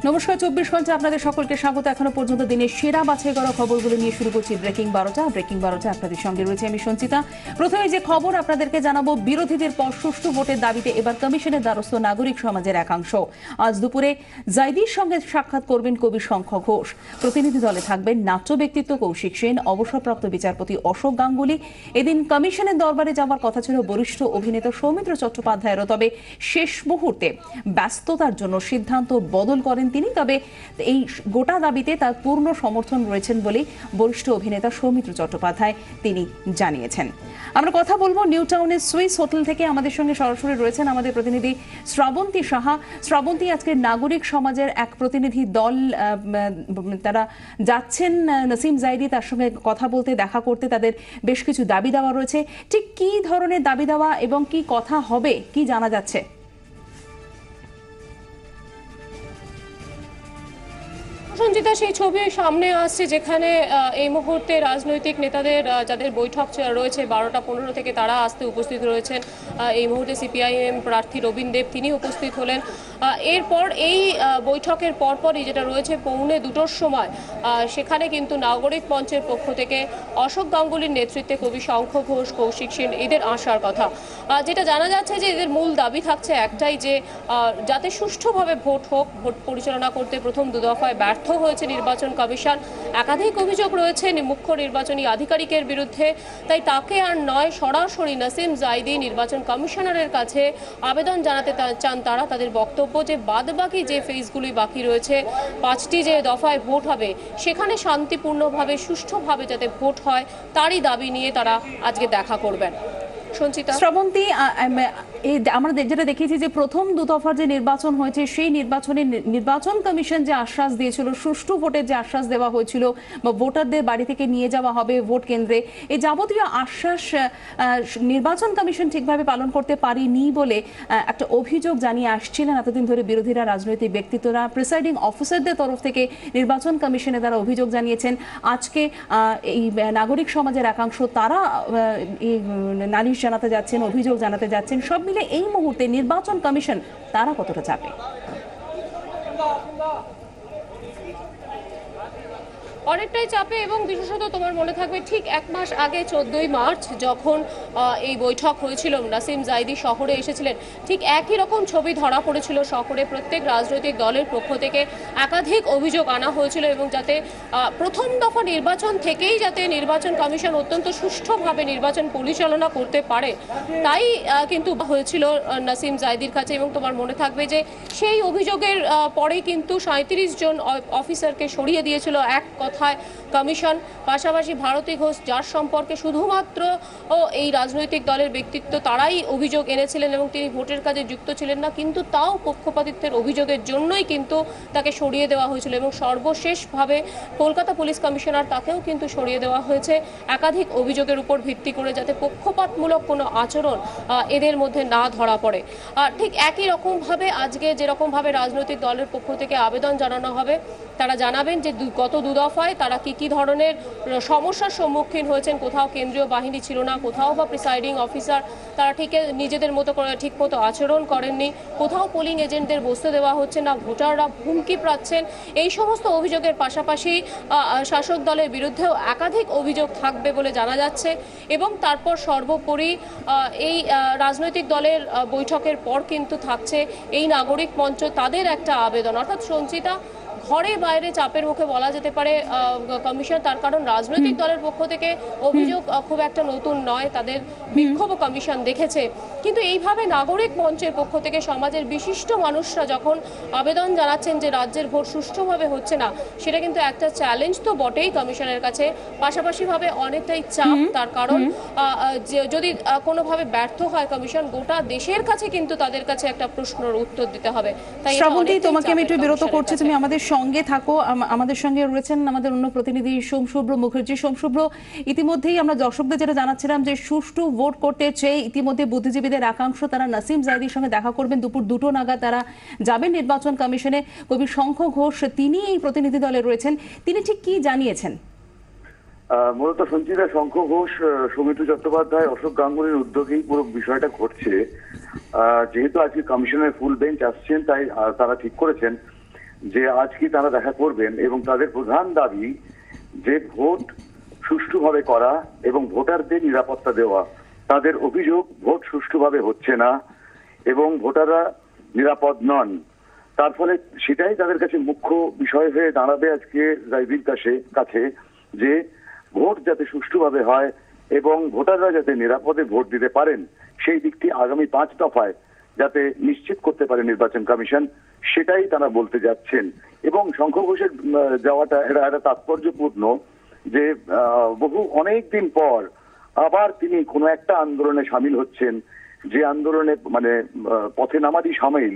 নমস্কার, 24 ঘন্টা আপনাদের সকলকে স্বাগত। এখনো পর্যন্ত দিনের সেরা বাছাই করা খবরগুলো নিয়ে শুরু করছি ব্রেকিং 12টা। আপনাদের সঙ্গে রয়েছে আমি সঞ্চিতা। প্রথমে যে খবর আপনাদেরকে জানাবো, বিরোধীদের পর সুষ্ঠু ভোটের দাবিতে এবার কমিশনের দ্বারস্থ নাগরিক সমাজের একাংশ। আজ দুপুরে জাইদির সঙ্গে সাক্ষাৎ করবেন কবি শঙ্খ ঘোষ। প্রতিনিধি দলে থাকবেন নাট্য ব্যক্তিত্ব কৌশিক সেন, অবসরপ্রাপ্ত বিচারপতি অশোক গাঙ্গুলি। এদিন কমিশনের দরবারে যাওয়ার কথা ছিল বরিষ্ঠ অভিনেতা সৌমিত্র চট্টোপাধ্যায়েরও, তবে শেষ মুহূর্তে ব্যস্ততার জন্য সিদ্ধান্ত বদল করেন তিনি। তবে এই গোটা দাবিতে তার পূর্ণ সমর্থন রয়েছেন বলে বরিষ্ঠ অভিনেতা সৌমিত্র চট্টোপাধ্যায় তিনি জানিয়েছেন। আমরা কথা বলবো নিউ টাউনের সুইস হোটেল থেকে। আমাদের সঙ্গে সরাসরি রয়েছেন আমাদের প্রতিনিধি শ্রাবন্তী সাহা। শ্রাবন্তী, আজকে নাগরিক সমাজের এক প্রতিনিধি দল তারা যাচ্ছেন নাসিম জাইদি, তার সঙ্গে কথা বলতে, দেখা করতে। তাদের বেশ কিছু দাবি দেওয়া রয়েছে। ঠিক কি ধরনের দাবি দেওয়া এবং কি কথা হবে, কি জানা যাচ্ছে? সঞ্চিতা, সেই ছবি সামনে আসছে যেখানে এই মুহূর্তে রাজনৈতিক নেতাদের যাদের বৈঠক রয়েছে 12টা 15 থেকে, তারা আসতে উপস্থিত রয়েছেন। এই মুহূর্তে সিপিআইএম প্রার্থী রবীন দেব তিনি উপস্থিত হলেন। এরপর এই বৈঠকের পরপরই যেটা রয়েছে 1:45-2টোর সময়, সেখানে কিন্তু নাগরিক মঞ্চের পক্ষ থেকে অশোক গাঙ্গুলির নেতৃত্বে কবি শঙ্খ ঘোষ, কৌশিক সেন এদের আসার কথা। যেটা জানা যাচ্ছে যে এদের মূল দাবি থাকছে একটাই, যে যাতে সুষ্ঠুভাবে ভোট হোক। ভোট পরিচালনা করতে প্রথম 2 দফায় ব্যর্থ হয়েছে নির্বাচন কমিশন। একাধিক অভিযোগ রয়েছে মুখ্য নির্বাচনী আধিকারিকের বিরুদ্ধে। তাই তাকে আর নয়, সরাসরি নাসিম জাইদি নির্বাচন কমিশনারের কাছে আবেদন জানাতে চান তারা। তাদের বক্তব্য যে বাদবাকি যে ফেজগুলি বাকি রয়েছে, 5টি যে দফায় ভোট হবে, সেখানে শান্তিপূর্ণভাবে সুষ্ঠুভাবে যাতে ভোট হয়, তারই দাবি নিয়ে তারা আজকে দেখা করবেন। সঞ্চিতা, শ্রাবন্তী, আমরা যেটা দেখেছি যে প্রথম 2 দফার যে নির্বাচন হয়েছে, সেই নির্বাচনে নির্বাচন কমিশন যে আশ্বাস দিয়েছিল, সুষ্ঠু ভোটের যে আশ্বাস দেওয়া হয়েছিল, বা ভোটারদের বাড়ি থেকে নিয়ে যাওয়া হবে ভোট কেন্দ্রে, এই যাবতীয় আশ্বাস নির্বাচন কমিশন ঠিকভাবে পালন করতে পারেনি বলে একটা অভিযোগ জানিয়ে আসছিলেন এতদিন ধরে বিরোধীরা, রাজনৈতিক ব্যক্তিত্বরা। প্রিসাইডিং অফিসারদের তরফ থেকে নির্বাচন কমিশনে তারা অভিযোগ জানিয়েছেন। আজকে এই নাগরিক সমাজের একাংশ তারা নালিশ জানাতে যাচ্ছেন, অভিযোগ জানাতে যাচ্ছেন। সব মিলে এই মুহূর্তে নির্বাচন কমিশন তারা কতটা চাপে? অনেকটাই চাপে, এবং বিশেষত তোমার মনে থাকবে ঠিক 1 মাস আগে 14ই মার্চ যখন এই বৈঠক হয়েছিল, নাসিম জাইদি শহরে এসেছিলেন, ঠিক একই রকম ছবি ধরা পড়েছিল। শহরে প্রত্যেক রাজনৈতিক দলের পক্ষ থেকে একাধিক অভিযোগ আনা হয়েছিল, এবং যাতে প্রথম দফা নির্বাচন থেকেই যাতে নির্বাচন কমিশন অত্যন্ত সুষ্ঠুভাবে নির্বাচন পরিচালনা করতে পারে, তাই কিন্তু হয়েছিল নাসিম জাইদির কাছে। এবং তোমার মনে থাকবে যে সেই অভিযোগের পরে কিন্তু 37 জন অফিসারকে সরিয়ে দিয়েছিল এক কথায় কমিশন। পাশাপাশি ভারতী ঘোষ, যার সম্পর্কে শুধুমাত্র এই রাজনৈতিক দলের ব্যক্তিত্ব তারাই অভিযোগ এনেছিলেন এবং তিনি ভোটের কাজে যুক্ত ছিলেন না, কিন্তু তাও পক্ষপাতিত্বের অভিযোগের জন্যই কিন্তু তাকে সরিয়ে দেওয়া হয়েছিল। এবং সর্বশেষভাবে কলকাতা পুলিশ কমিশনার, তাকেও কিন্তু সরিয়ে দেওয়া হয়েছে একাধিক অভিযোগের উপর ভিত্তি করে, যাতে পক্ষপাতমূলক কোনো আচরণ এদের মধ্যে না ধরা পড়ে। ঠিক একই রকমভাবে আজকে যেরকমভাবে রাজনৈতিক দলের পক্ষ থেকে আবেদন জানানো হবে, তারা জানাবেন যে গত 2 দফায় তারা কি ধরনের সমস্যার সম্মুখীন হয়েছেন। কোথাও কেন্দ্রীয় বাহিনী ছিল না, কোথাও বা প্রিসাইডিং অফিসার তারা নিজেদের মতো করে ঠিকমতো আচরণ করেননি, কোথাও পোলিং এজেন্টদের বসতে দেওয়া হচ্ছে না, ভোটাররা হুমকি পাচ্ছেন। এই সমস্ত অভিযোগের পাশাপাশি শাসক দলের বিরুদ্ধেও একাধিক অভিযোগ থাকবে বলে জানা যাচ্ছে। এবং তারপর সর্বোপরি এই রাজনৈতিক দলের বৈঠকের পর কিন্তু থাকছে এই নাগরিক মঞ্চ, তাদের একটা আবেদন। অর্থাৎ সঞ্চিতা, ঘরে বাইরে চাপের মুখে বলা যেতে পারে কমিশন, তার কারণ রাজনৈতিক দলের পক্ষ থেকে অভিযোগ খুব একটা নতুন নয়, তাদের বিক্ষোভ কমিশন দেখেছে। কিন্তু এইভাবে নাগরিক মঞ্চের পক্ষ থেকে সমাজের বিশিষ্ট মানুষরা যখন আবেদন জানাচ্ছেন যে রাজ্যের ভোট সুষ্ঠুভাবে হচ্ছে না, সেটা কিন্তু একটা চ্যালেঞ্জ তো বটেই কমিশনের কাছে, পাশাপাশিভাবে অনেকটাই চাপ। তার কারণ যদি কোনোভাবে ব্যর্থ হয় কমিশন, গোটা দেশের কাছে কিন্তু তাদের কাছে একটা প্রশ্নের উত্তর দিতে হবে। তাই শ্রাবন্তী, তোমাকে আমি একটু বিরত করছি, তুমি আমাদের সঙ্গে থাকো। আমাদের সঙ্গে রয়েছেন আমাদের অন্য প্রতিনিধি সোমশুভ্র মুখার্জি। সোমশুভ্র, ইতিমধ্যেই আমরা দর্শকদের যেটা জানাচ্ছিলাম যে সুষ্ঠু ভোট করতে চেয়ে ইতিমধ্যে বুদ্ধিজীবীদের একাংশ তারা নাসিম জাইদির সঙ্গে দেখা করবেন। দুপুর 2টো নাগাদ তারা যাবেন নির্বাচন কমিশনে। কবি শঙ্খ ঘোষ তিনি এই প্রতিনিধি দলে রয়েছেন, তিনি ঠিক কি জানিয়েছেন? মূলত সঞ্চিতা, শঙ্খ ঘোষ, সৌমিত্র চট্টোপাধ্যায়, অশোক গাঙ্গুলির উদ্যোগেই পুরো বিষয়টা ঘটছে। যেহেতু আজকে কমিশনের ফুল বেঞ্চ আসছেন, তাই তারা ঠিক করেছেন যে আজকে তারা দেখা করবেন এবং তাদের প্রধান দাবি যে ভোট সুষ্ঠুভাবে করা এবং ভোটারদের নিরাপত্তা দেওয়া। তাদের অভিযোগ ভোট সুষ্ঠুভাবে হচ্ছে না এবং ভোটাররা নিরাপদ নন। তার ফলে সেটাই তাদের কাছে মুখ্য বিষয় হয়ে দাঁড়াবে আজকে জাইদির কাছে যে ভোট যাতে সুষ্ঠুভাবে হয় এবং ভোটাররা যাতে নিরাপদে ভোট দিতে পারেন, সেই দিকটি আগামী 5 দফায় যাতে নিশ্চিত করতে পারে নির্বাচন কমিশন, সেটাই তারা বলতে যাচ্ছেন। এবং শঙ্খ ঘোষের যাওয়াটা এটা তাৎপর্যপূর্ণ যে অনেক দিন পর আবার তিনি কোনো একটা আন্দোলনে সামিল হচ্ছেন, যে আন্দোলনে মানে পথে নামারই সামিল,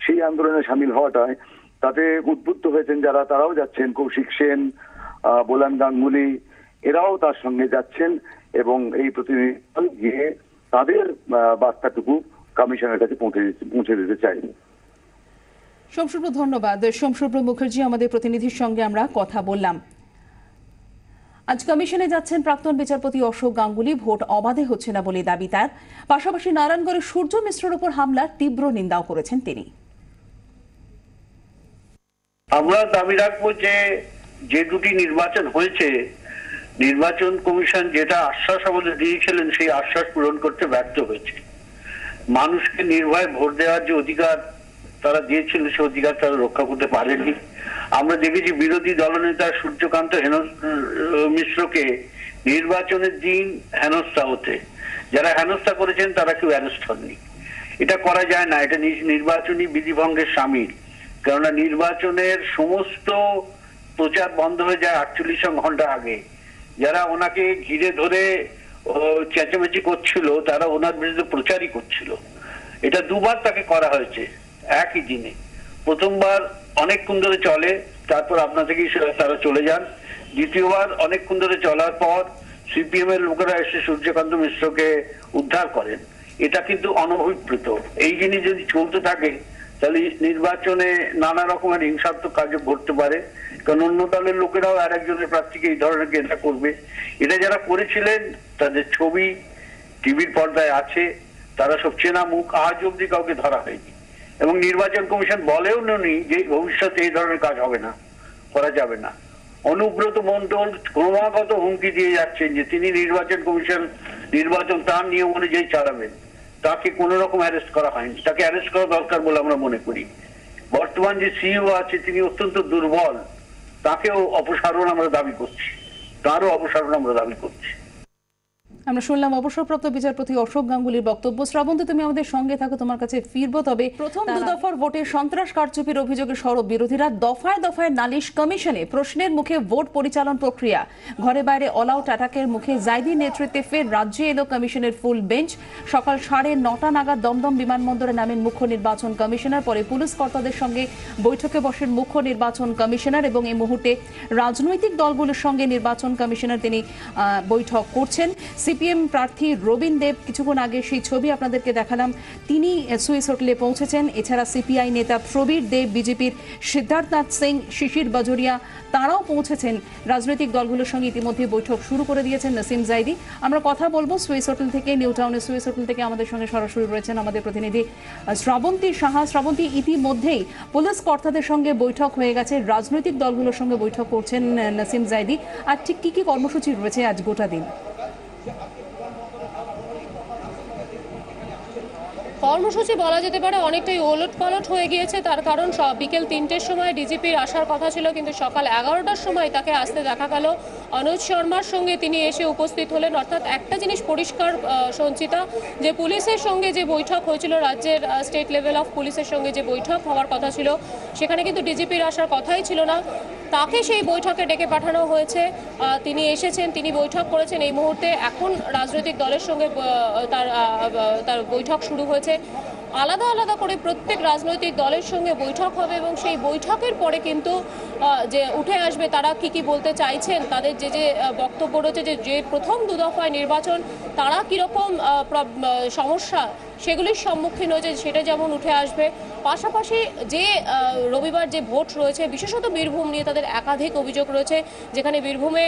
সেই আন্দোলনে সামিল হওয়াটায় তাতে উদ্বুদ্ধ হয়েছেন যারা, তারাও যাচ্ছেন। কৌশিক সেন, বোলান গাঙ্গুলি, এরাও তার সঙ্গে যাচ্ছেন এবং এই প্রতিনিধি দল গিয়ে তাদের বার্তাটুকু কমিশনের কাছে পৌঁছে দিতে চাই। সোমশুভ্র, ধন্যবাদ। সোমশুভ্র মুখার্জি, আমাদের প্রতিনিধির সঙ্গে আমরা কথা বললাম। আজ কমিশনে যাচ্ছেন প্রাক্তন বিচারপতি অশোক গাঙ্গুলি। ভোট অবাধে হচ্ছে না বলে দাবি তার। পাশাপাশি নারায়ণগড়ে সূর্য মিশ্রের উপর হামলার তীব্র নিন্দাও করেছেন তিনি। আমরা দাবি রাখবো যে দুটি নির্বাচন হয়েছে, নির্বাচন কমিশন যেটা আশ্বাস আমাদের দিয়েছিলেন সেই আশ্বাস পূরণ করতে ব্যর্থ হয়েছে। মানুষকে নির্ভয়ে ভোট দেওয়ার যে অধিকার তারা দিয়েছিল সে অধিকার তারা রক্ষা করতে পারেননি। আমরা দেখেছি বিরোধী দলনেতা সূর্যকান্ত মিশ্রকে নির্বাচনের দিন হেনস্থা হতে, যারা হেনস্থা করেছেন তারা কেউ অ্যারেস্ট হননি। এটা করা যায় না, এটা নির্বাচনী বিধিভঙ্গের সামিল। কেননা নির্বাচনের সমস্ত প্রচার বন্ধ হয়ে যায় 48 ঘন্টা আগে। যারা ওনাকে ঘিরে ধরে চেঁচামেচি করছিল তারা ওনার বিরুদ্ধে প্রচারই করছিল। এটা দুবার তাকে করা হয়েছে একই দিনে। প্রথমবার অনেকক্ষণ ধরে চলে, তারপর আপনা থেকেই তারা চলে যান। দ্বিতীয়বার অনেকক্ষণ ধরে চলার পর সিপিএম এর লোকেরা এসে সূর্যকান্ত মিশ্রকে উদ্ধার করেন। এটা কিন্তু অনভিপ্রেত। এই জিনিস যদি চলতে থাকে তাহলে নির্বাচনে নানা রকমের হিংসাত্মক কাজে ঘটতে পারে। কারণ অন্য দলের লোকেরাও আর একজনের প্রার্থীকে এই ধরনের ঘেন্না করবে। এটা যারা করেছিলেন তাদের ছবি টিভির পর্দায় আছে, তারা সব চেনা মুখ, আজ অব্দি কাউকে ধরা হয়নি। এবং নির্বাচন কমিশন বলেও নি যে ভবিষ্যতে এই ধরনের কাজ হবে না, করা যাবে না। অনুব্রত মণ্ডল ক্রমাগত হুমকি দিয়ে যাচ্ছেন যে তিনি নির্বাচন তার নিয়ম অনুযায়ী চালাবেন। তাকে কোন রকম অ্যারেস্ট করা হয়নি, তাকে অ্যারেস্ট করা দরকার বলে আমরা মনে করি। বর্তমান যে সিইও আছে তিনি অত্যন্ত দুর্বল, তাকেও অপসারণ আমরা দাবি করছি, তারও অপসারণ আমরা দাবি করছি। আমরা শুনলাম অবসরপ্রাপ্ত বিচারপতি অশোক গাঙ্গুলির বক্তব্য। শ্রাবন্তী, তুমি আমাদের সঙ্গে থাকো, তোমার কাছে ফিরবো। তবে প্রথম 2 দফার ভোটে সন্ত্রাস কারচুপির অভিযোগে সরব বিরোধীরা। দফায় দফায় নালিশ কমিশনে, প্রশ্নের মুখে ভোট পরিচালন প্রক্রিয়া, ঘরে বাইরে অল আউট অ্যাটাকের মুখে জাইদির নেতৃত্বে ফের রাজ্যে এলো কমিশনের ফুল বেঞ্চ। সকাল 9:30 নাগাদ দমদম বিমানবন্দরে নামেন মুখ্য নির্বাচন কমিশনার। পরে পুলিশ কর্তাদের সঙ্গে বৈঠকে বসেন মুখ্য নির্বাচন কমিশনার এবং এই মুহূর্তে রাজনৈতিক দলগুলোর সঙ্গে নির্বাচন কমিশনার তিনি বৈঠক করছেন। সিপিএম প্রার্থী রবীন দেব, কিছুক্ষণ আগে সেই ছবি আপনাদেরকে দেখালাম, তিনি সুইস হোটেলে পৌঁছেছেন। এছাড়া সিপিআই নেতা প্রবীর দেব, বিজেপির সিদ্ধার্থনাথ সিং, শিশির বাজোরিয়া, তারাও পৌঁছেছেন। রাজনৈতিক দলগুলোর সঙ্গে ইতিমধ্যে বৈঠক শুরু করে দিয়েছেন নাসিম জাইদি। আমরা কথা বলবো সুইস হোটেল থেকে, নিউ টাউনের সুইস হোটেল থেকে আমাদের সঙ্গে সরাসরি রয়েছেন আমাদের প্রতিনিধি শ্রাবন্তী সাহা। শ্রাবন্তী, ইতিমধ্যেই পুলিশ কর্তাদের সঙ্গে বৈঠক হয়ে গেছে, রাজনৈতিক দলগুলোর সঙ্গে বৈঠক করছেন নাসিম জাইদি। আর ঠিক কি কর্মসূচি রয়েছে আজ গোটা দিন? কর্মসূচি বলা যেতে পারে অনেকটাই ওলটপালট হয়ে গিয়েছে। তার কারণ বিকেল 3টের সময় ডিজিপির আসার কথা ছিল, কিন্তু সকাল 11টার সময় তাকে আসতে দেখা গেল। অনুজ শর্মার সঙ্গে তিনি এসে উপস্থিত হলেন। অর্থাৎ একটা জিনিস পরিষ্কার সঞ্চিতা, যে পুলিশের সঙ্গে যে বৈঠক হয়েছিল, রাজ্যের স্টেট লেভেল অফ পুলিশের সঙ্গে যে বৈঠক হওয়ার কথা ছিল, সেখানে কিন্তু ডিজিপির আসার কথাই ছিল না। তাকে সেই বৈঠকে ডেকে পাঠানো হয়েছে। তিনি এসেছেন, তিনি বৈঠক করেছেন। এই মুহূর্তে এখন রাজনৈতিক দলের সঙ্গে তার বৈঠক শুরু হয়েছে। আলাদা আলাদা করে প্রত্যেক রাজনৈতিক দলের সঙ্গে বৈঠক হবে এবং সেই বৈঠকের পরে কিন্তু যে উঠে আসবে তারা কি বলতে চাইছেন, তাদের যে বক্তব্য রয়েছে, যে প্রথম 2 দফায় নির্বাচন, তারা কীরকম সমস্যা সেগুলির সম্মুখীন হয়েছে সেটা যেমন উঠে আসবে। পাশাপাশি যে রবিবার যে ভোট রয়েছে, বিশেষত বীরভূম নিয়ে তাদের একাধিক অভিযোগ রয়েছে, যেখানে বীরভূমে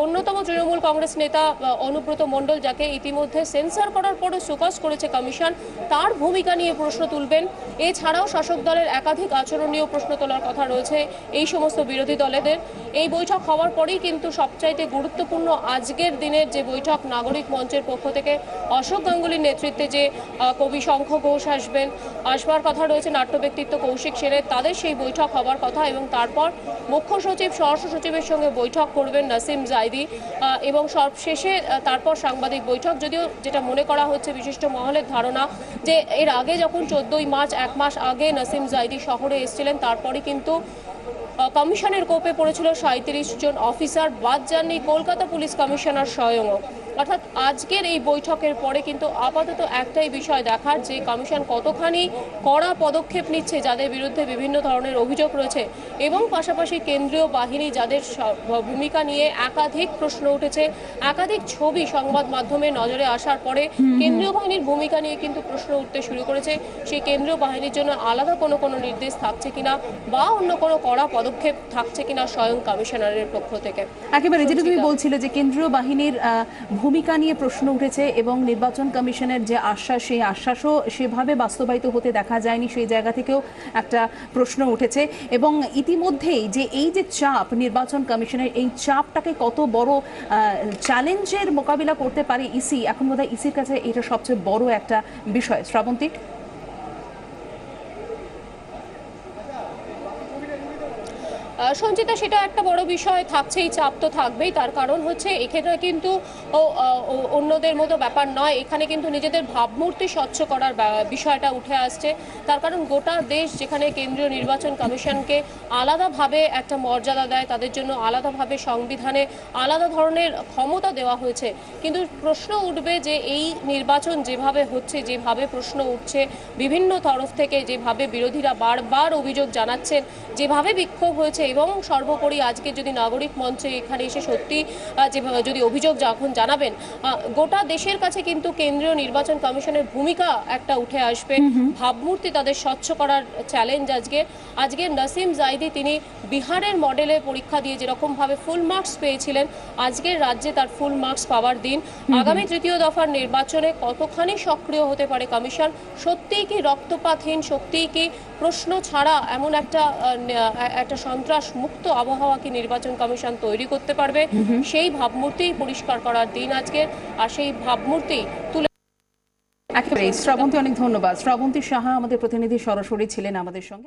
অন্যতম তৃণমূল কংগ্রেস নেতা অনুব্রত মণ্ডল, যাকে ইতিমধ্যে সেন্সর করার পরে সুকস করেছে কমিশন, তার ভূমিকা নিয়ে প্রশ্ন তুলবেন। এছাড়াও শাসক দলের একাধিক আচরণ নিয়েও প্রশ্ন তোলার কথা রয়েছে এই সমস্ত বিরোধী দলেদের। এই বৈঠক হওয়ার পরেই কিন্তু সবচাইতে গুরুত্বপূর্ণ আজকের দিনের যে বৈঠক, নাগরিক মঞ্চের পক্ষ থেকে অশোক গাঙ্গুলির নেতৃত্বে যে কবি শঙ্খ ঘোষ আসবার কথা রয়েছে, নাট্য ব্যক্তিত্ব কৌশিক সেনের, তাদের সেই বৈঠক হবার কথা। এবং তারপর মুখ্য সচিব, স্বরাষ্ট্র সচিবের সঙ্গে বৈঠক করবেন নাসিম জাইদি, এবং সবশেষে তারপর সাংবাদিক বৈঠক। যদিও যেটা মনে করা হচ্ছে, বিশিষ্ট মহলের ধারণা যে এর আগে যখন 14ই মার্চ, এক মাস আগে নাসিম জাইদি শহরে এসেছিলেন, তারপরে কিন্তু কমিশনের কোপে পড়েছিল 37 জন অফিসার, বাদ যাননি কলকাতা পুলিশ কমিশনার স্বয়ংও। অর্থাৎ আজকের এই বৈঠকের পরে কিন্তু আপাতত একটাই বিষয় দেখার, যে কমিশন কতখানি কড়া পদক্ষেপ নিচ্ছে যাদের বিরুদ্ধে বিভিন্ন ধরনের অভিযোগ রয়েছে, এবং পাশাপাশি কেন্দ্রীয় বাহিনী যাদের ভূমিকা নিয়ে একাধিক প্রশ্ন উঠেছে, একাধিক ছবি সংবাদ মাধ্যমে নজরে আসার পরে কেন্দ্রীয় বাহিনীর ভূমিকা নিয়ে কিন্তু প্রশ্ন উঠতে শুরু করেছে। সেই কেন্দ্রীয় বাহিনীর জন্য আলাদা কোনো নির্দেশ থাকছে কিনা, বা অন্য কোনো কড়া পদক্ষেপ থাকছে কিনা স্বয়ং কমিশনারের পক্ষ থেকে। একেবারে যেটা তুমি বলছিলে যে কেন্দ্রীয় বাহিনীর ভূমিকা নিয়ে প্রশ্ন উঠেছে, এবং নির্বাচন কমিশনের যে আশ্বাস, সেই আশ্বাসও সেভাবে বাস্তবায়িত হতে দেখা যায়নি, সেই জায়গা থেকেও একটা প্রশ্ন উঠেছে। এবং ইতিমধ্যেই যে এই যে চাপ নির্বাচন কমিশনের, এই চাপটাকে কত বড় চ্যালেঞ্জের মোকাবিলা করতে পারে ইসি, এখন বোধহয় ইসির কাছে এটা সবচেয়ে বড় একটা বিষয়। শ্রাবন্তী? সঞ্চিতা, সেটা একটা বড় বিষয় থাকছেই, চাপ তো থাকবেই। তার কারণ হচ্ছে এক্ষেত্রে কিন্তু অন্যদের মতো ব্যাপার নয়, এখানে কিন্তু নিজেদের ভাবমূর্তি স্বচ্ছ করার বিষয়টা উঠে আসছে। তার কারণ গোটা দেশ যেখানে কেন্দ্রীয় নির্বাচন কমিশনকে আলাদাভাবে একটা মর্যাদা দেয়, তাদের জন্য আলাদাভাবে সংবিধানে আলাদা ধরনের ক্ষমতা দেওয়া হয়েছে, কিন্তু প্রশ্ন উঠবে যে এই নির্বাচন যেভাবে হচ্ছে, যেভাবে প্রশ্ন উঠছে বিভিন্ন তরফ থেকে, যেভাবে বিরোধীরা বারবার অভিযোগ জানাচ্ছেন, যেভাবে বিক্ষোভ হয়েছে, এবং সর্বোপরি আজকে যদি নাগরিক মঞ্চে এখানে এসে সত্যি যেভাবে যদি অভিযোগ যখন জানাবেন, গোটা দেশের কাছে কিন্তু কেন্দ্রীয় নির্বাচন কমিশনের ভূমিকা একটা উঠে আসবে, ভাবমূর্তি তাদের স্বচ্ছ করার চ্যালেঞ্জ আজকে নাসিম জাইদি, তিনি বিহারের মডেলে পরীক্ষা দিয়ে যেরকম ভাবে ফুল মার্কস পেয়েছিলেন, আজকের রাজ্যে তার ফুল মার্কস পাওয়ার দিন। আগামী তৃতীয় দফার নির্বাচনে কতখানি সক্রিয় হতে পারে কমিশন, সত্যিই কি রক্তপাতহীন, সত্যিই কি প্রশ্ন ছাড়া এমন একটা সন্ত্রাস মুক্ত আবহাওয়া কি নির্বাচন কমিশন তৈরি করতে পারবে, সেই ভাবমূর্তি পরিষ্কার করার দিন আজকের। আর সেই ভাবমূর্তি তুলে একেবারে শ্রাবন্তী, অনেক ধন্যবাদ। শ্রাবন্তী সাহা আমাদের প্রতিনিধি সরাসরি ছিলেন আমাদের সঙ্গে।